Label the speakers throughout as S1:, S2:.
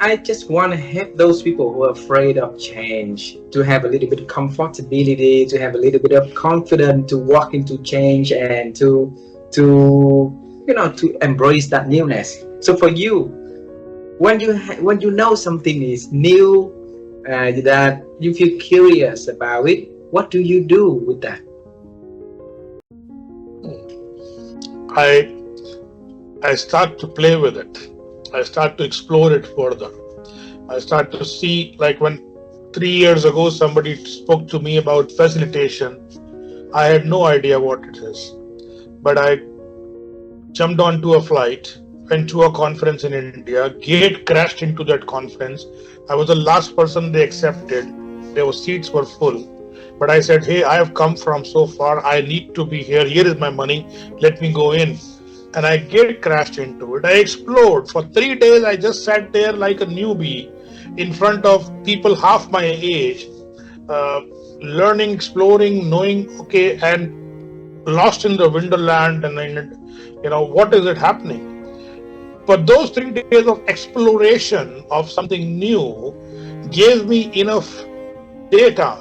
S1: I just want to help those people who are afraid of change to have a little bit of comfortability, to have a little bit of confidence to walk into change and to embrace that newness. So for you, when you know something is new, that you feel curious about it, what do you do with that?
S2: I I start to play with it. I start to explore it further. I start to see, like when 3 years ago somebody spoke to me about facilitation, I had no idea what it is. But I jumped onto a flight, went to a conference in India, gate crashed into that conference. I was the last person they accepted. Their seats were full. But I said, hey, I have come from so far. I need to be here. Here is my money. Let me go in. And I get crashed into it. I explored. For 3 days, I just sat there like a newbie in front of people half my age, uh, learning, exploring, knowing, okay, and lost in the wonderland. And what is it happening? But those 3 days of exploration of something new gave me enough data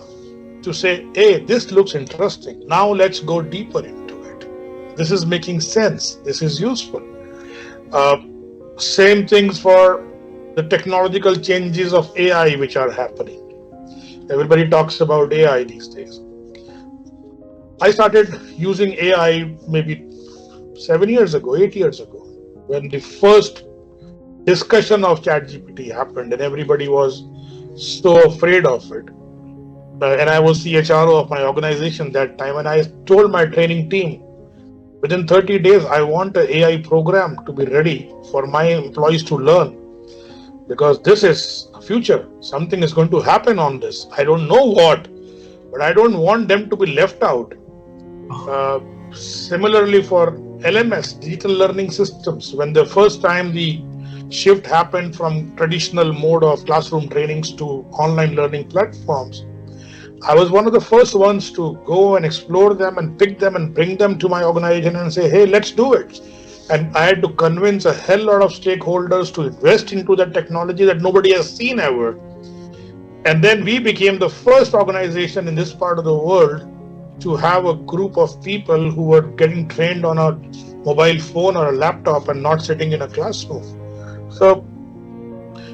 S2: to say, hey, this looks interesting. Now let's go deeper into it. This is making sense. This is useful. Uh, Same things for the technological changes of AI which are happening. Everybody talks about AI these days. I started using AI maybe 7 years ago, 8 years ago, when the first discussion of ChatGPT happened and everybody was so afraid of it. And I was CHRO of my organization that time, and I told my training team, within 30 days, I want an AI program to be ready for my employees to learn, because this is a future. Something is going to happen on this. I don't know what, but I don't want them to be left out. Similarly for LMS, digital learning systems, when the first time the shift happened from traditional mode of classroom trainings to online learning platforms, I was one of the first ones to go and explore them and pick them and bring them to my organization and say, hey, let's do it. And I had to convince a hell lot of stakeholders to invest into that technology that nobody has seen ever. And then we became the first organization in this part of the world to have a group of people who were getting trained on a mobile phone or a laptop and not sitting in a classroom. So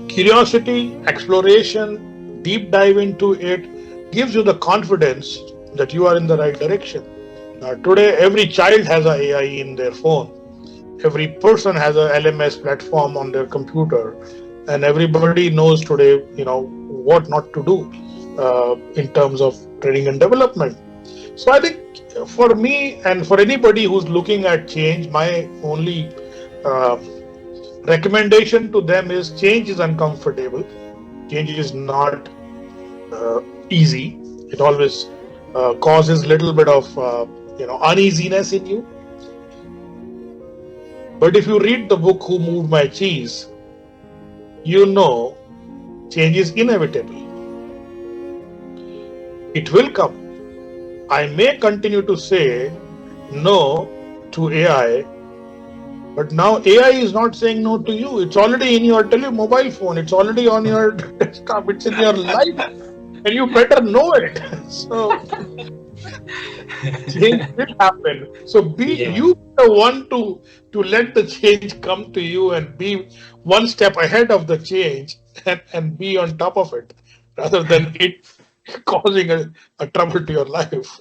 S2: curiosity, exploration, deep dive into it gives you the confidence that you are in the right direction. Today, every child has an AI in their phone. Every person has a LMS platform on their computer, and everybody knows today, what not to do in terms of training and development. So I think for me and for anybody who's looking at change, my only recommendation to them is change is uncomfortable. Change is not easy. It always causes a little bit of uneasiness in you. But if you read the book Who Moved My Cheese, you know change is inevitable. It will come. I may continue to say no to AI, but now AI is not saying no to you. It's already in your mobile phone. It's already on your desktop. It's in your life, and you better know it. So change will happen. So be you the one to let the change come to you and be one step ahead of the change and be on top of it, rather than it causing a trouble to your life.